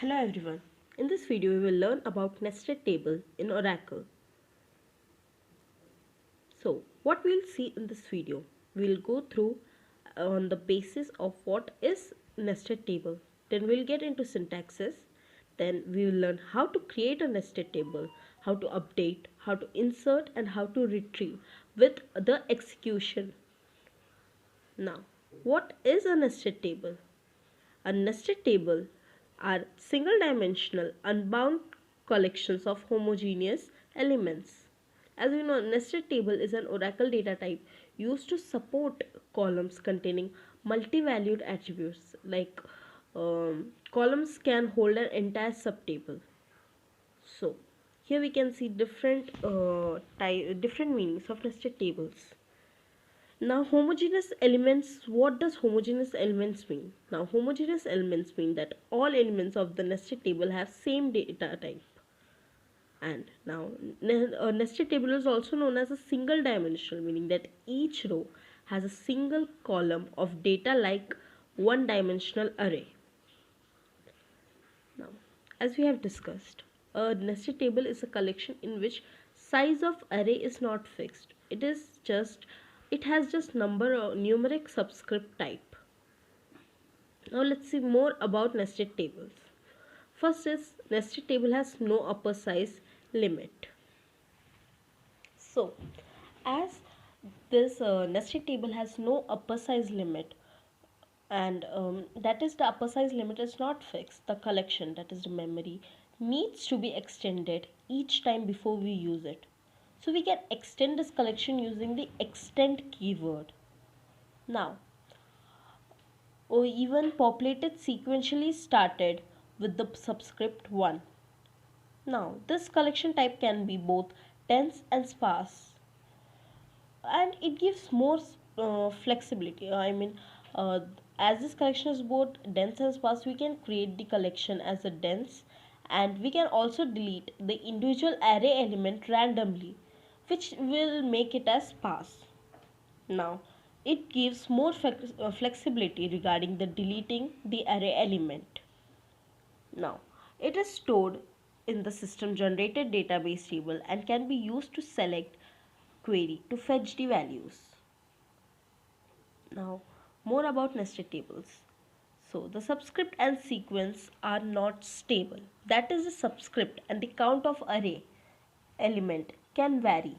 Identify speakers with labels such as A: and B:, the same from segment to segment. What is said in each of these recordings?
A: Hello everyone. In this video we will learn about nested table in Oracle. So what we'll see in this video, we'll go through on the basis of what is nested table. Then we'll get into syntaxes. Then we will learn how to create a nested table, how to update, how to insert and how to retrieve with the execution. Now, what is a nested table? A nested table are single-dimensional, unbound collections of homogeneous elements. As we know, nested table is an Oracle data type used to support columns containing multi-valued attributes. Like columns can hold an entire subtable. So here we can see different meanings of nested tables. Now, homogeneous elements, what does homogeneous elements mean? Now, homogeneous elements mean that all elements of the nested table have same data type. And now, a nested table is also known as a single dimensional, meaning that each row has a single column of data like one dimensional array. Now, as we have discussed, a nested table is a collection in which size of array is not fixed. It has just number or numeric subscript type. Now let's see more about nested tables. First is nested table has no upper size limit. So as this nested table has no upper size limit, and that is the upper size limit is not fixed, the collection, that is the memory, needs to be extended each time before we use it. So we can extend this collection using the extend keyword. Now, or even populated sequentially started with the subscript 1. Now, this collection type can be both dense and sparse, and it gives more flexibility. Uh, as this collection is both dense and sparse, we can create the collection as a dense, and we can also delete the individual array element randomly, which will make it as sparse. Now, it gives more flexibility regarding the deleting the array element. Now, it is stored in the system generated database table and can be used to select query to fetch the values. Now, more about nested tables. So, the subscript and sequence are not stable. That is, the subscript and the count of array element can vary.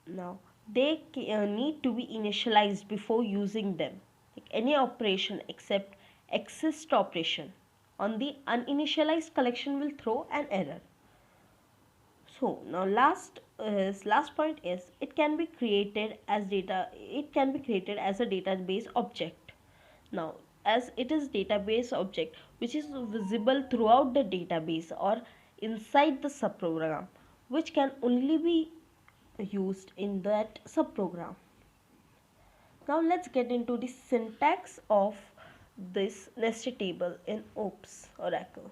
A: Now, they need to be initialized before using them. Like any operation except exist operation on the uninitialized collection will throw an error. So now last point is it can be created as data. It can be created as a database object. Now, as it is database object which is visible throughout the database or inside the subprogram, which can only be used in that subprogram. Now let's get into the syntax of this nested table in OOPS Oracle.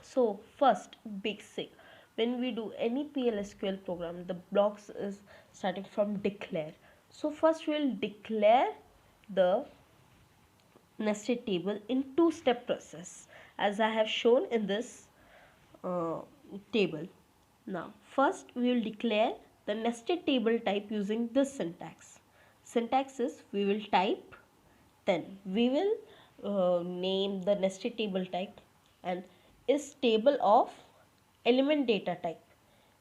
A: So first, basic. When we do any PLSQL program, the blocks is starting from declare. So first we'll declare the nested table in two-step process, as I have shown in this uh, table. Now, first we will declare the nested table type using this syntax. Syntax is we will type, then we will name the nested table type and is table of element data type.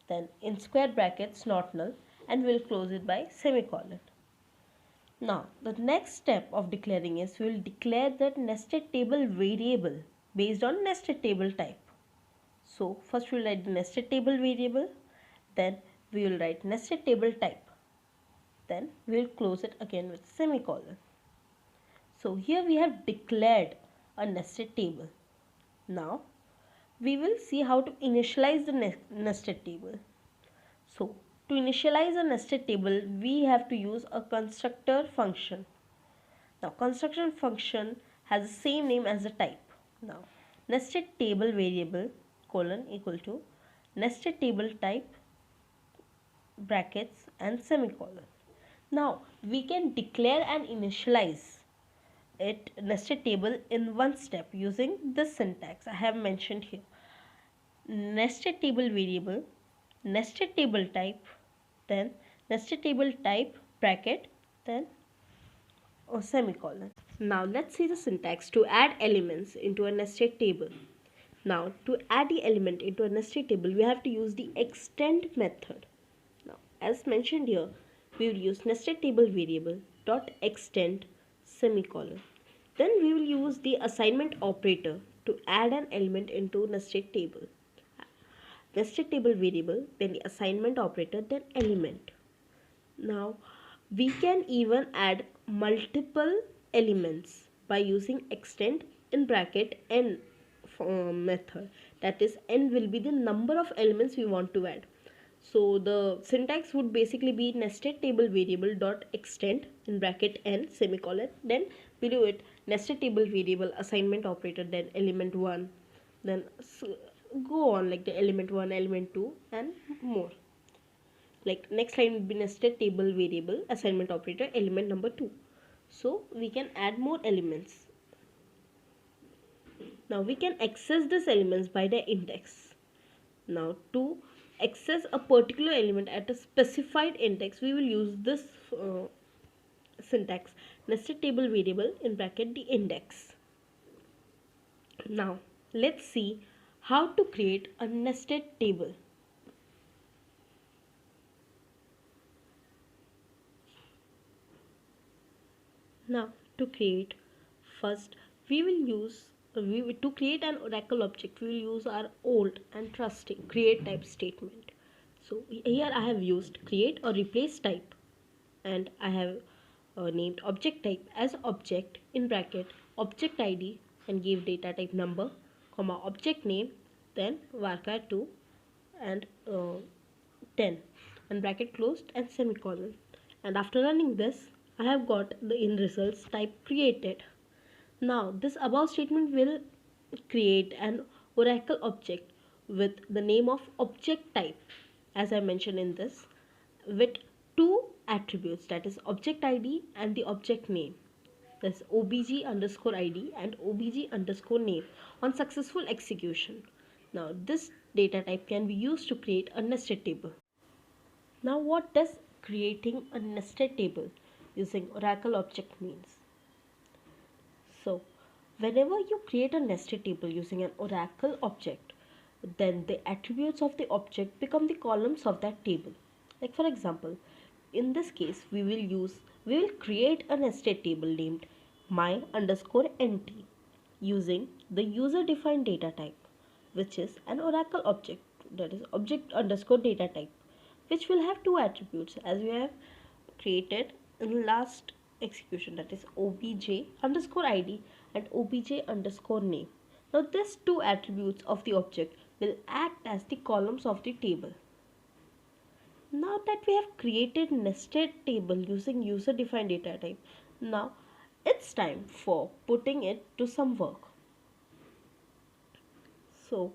A: Then in square brackets not null and we'll close it by semicolon. Now, the next step of declaring is we will declare that nested table variable based on nested table type. So, first we will write the nested table variable, then we will write nested table type, then we will close it again with semicolon. So, here we have declared a nested table. Now, we will see how to initialize the nested table. So, to initialize a nested table, we have to use a constructor function. Now, constructor function has the same name as the type. Now, nested table variable colon equal to nested table type brackets and semicolon. Now, we can declare and initialize it nested table in one step using this syntax I have mentioned here. Nested table variable, nested table type, then nested table type bracket, then a semicolon. Now let's see the syntax to add elements into a nested table. Now to add the element into a nested table, we have to use the extend method. Now as mentioned here, we will use nested table variable dot extend semicolon. Then we will use the assignment operator to add an element into nested table. Nested table variable, then the assignment operator, then element. Now we can even add multiple elements by using extend in bracket n method. That is, n will be the number of elements we want to add. So the syntax would basically be nested table variable dot extend in bracket n semicolon, then below it nested table variable assignment operator, then element 1, then go on like the element 1, element 2 and more. Like next line would be nested table variable assignment operator element number 2. So we can add more elements. Now we can access these elements by the index. Now to access a particular element at a specified index, we will use this syntax nested table variable in bracket the index. Now let's see how to create a nested table. Now to create, first we will use to create an oracle object, we will use our old and trusting create type statement. So here I have used create or replace type, and I have named object type as object in bracket object id and give data type number, comma object name, then varchar 2 and 10 and bracket closed and semicolon. And after running this, I have got the in results type created. Now this above statement will create an oracle object with the name of object type, as I mentioned in this, with two attributes, that is object id and the object name. That's obj underscore id and obj underscore name on successful execution. Now this data type can be used to create a nested table. Now what does creating a nested table using oracle object means? So whenever you create a nested table using an oracle object, then the attributes of the object become the columns of that table. Like for example, in this case we will create a nested table named my underscore nt using the user defined data type, which is an oracle object, that is object underscore data type, which will have two attributes as we have created in last execution, that is obj underscore id and obj underscore name. Now these two attributes of the object will act as the columns of the table. Now that we have created nested table using user defined data type, now it's time for putting it to some work. So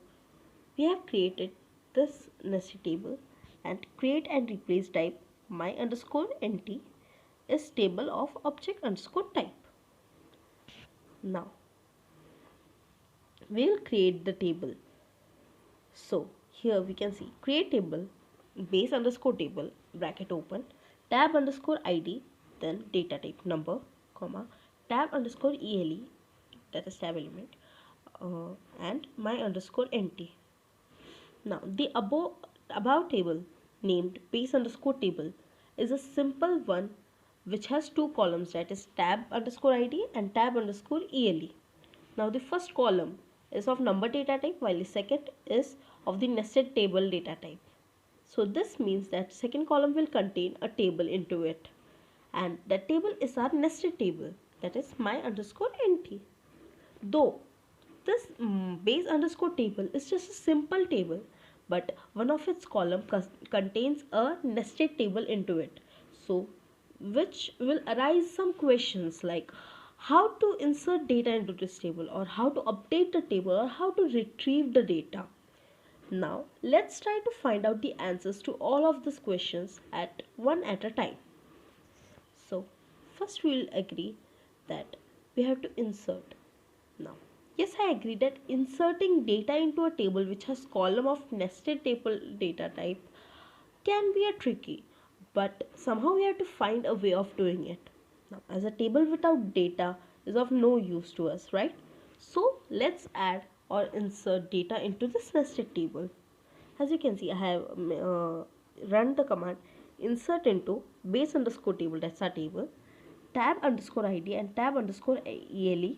A: we have created this nested table, and create and replace type my underscore nt is table of object underscore type. Now we will create the table. So here we can see create table base underscore table bracket open tab underscore id, then data type number, comma tab underscore ele, that is tab element, and my underscore nt. Now the above table named base underscore table is a simple one which has two columns, that is tab underscore id and tab underscore ele. Now the first column is of number data type while the second is of the nested table data type. So this means that second column will contain a table into it, and that table is our nested table, that is my underscore nt. Though this base underscore table is just a simple table, but one of its column contains a nested table into it, so which will arise some questions like how to insert data into this table, or how to update the table, or how to retrieve the data. Now let's try to find out the answers to all of these questions one at a time. So first we will agree that we have to insert. Now, yes, I agree that inserting data into a table which has column of nested table data type can be a tricky, but somehow we have to find a way of doing it. Now, as a table without data is of no use to us, right? So let's add or insert data into this nested table. As you can see, I have run the command insert into base underscore table, that's our table, tab underscore id and tab underscore ele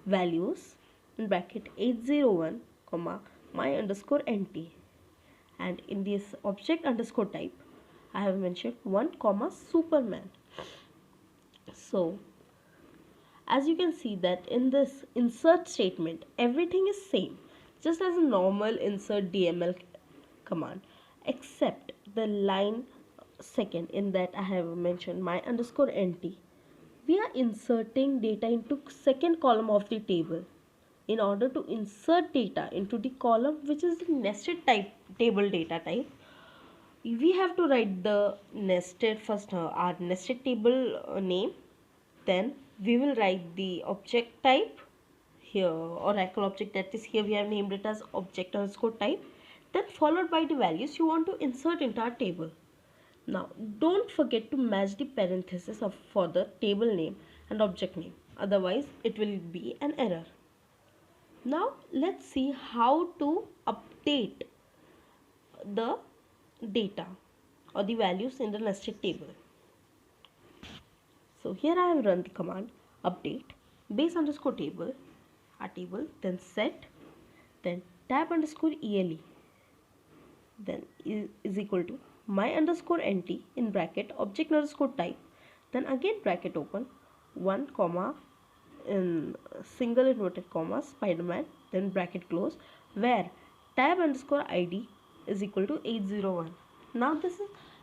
A: values in bracket 801 comma my underscore nt, and in this object underscore type I have mentioned 1 comma superman. So as you can see that in this insert statement everything is same, just as a normal insert dml command, except the line second in that I have mentioned my underscore nt. We are inserting data into second column of the table. In order to insert data into the column which is the nested type table data type, we have to write the nested first, our nested table name, then we will write the object type here, oracle object, that is here we have named it as object underscore type, then followed by the values you want to insert into our table. Now don't forget to match the parenthesis of for the table name and object name, otherwise it will be an error. Now let's see how to update the data or the values in the nested table. So here I have run the command update base underscore table, our table, then set, then tab underscore ele, then is equal to my underscore nt in bracket object underscore type, then again bracket open 1 comma in single inverted comma spiderman, then bracket close, where tab underscore id is equal to 801. Now this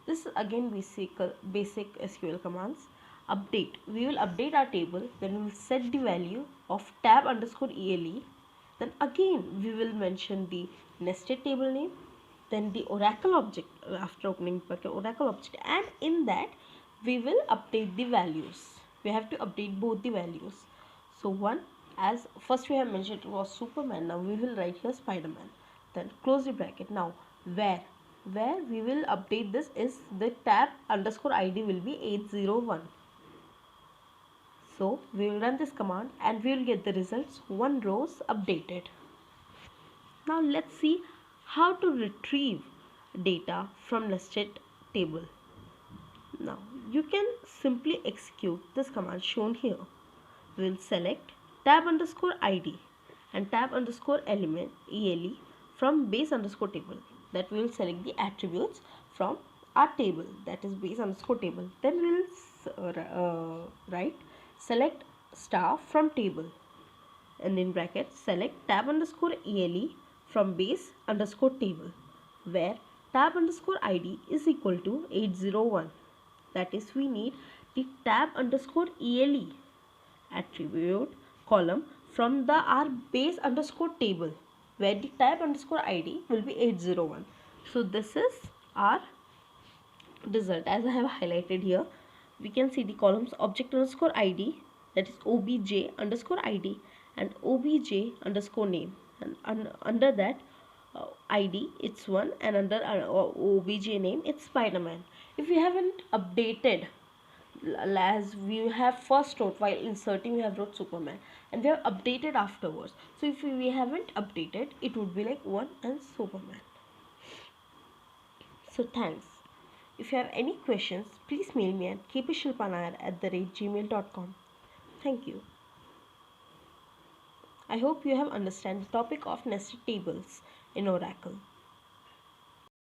A: is again basic sql commands. Update, we will update our table, then we will set the value of tab underscore ele, then again we will mention the nested table name, then the oracle object after opening bracket oracle object, and in that we will update the values. We have to update both the values. So one, as first we have mentioned it was superman, now we will write here spiderman, then close the bracket. Now where we will update this is the tab underscore id will be 801. So we will run this command and we will get the results, one row is updated. Now let's see how to retrieve data from nested table. Now you can simply execute this command shown here. We will select tab underscore id and tab underscore element ele from base underscore table, that we will select the attributes from our table, that is base underscore table. Then we will write select star from table, and in bracket select tab underscore ele from base underscore table, where tab underscore id is equal to 801. That is, we need the tab underscore ele attribute column from the our base underscore table, where the tab underscore id will be 801. So this is our result as I have highlighted here. We can see the columns object underscore id, that is obj underscore id, and obj underscore name, and under that id it's one, and under obj name it's spiderman. If we haven't updated, as we have first wrote while inserting, we have wrote superman and we have updated afterwards, so if we haven't updated it would be like 1 and superman. So thanks. If you have any questions, please mail me at kpshilpanagar@gmail.com. Thank you. I hope you have understand the topic of nested tables in Oracle.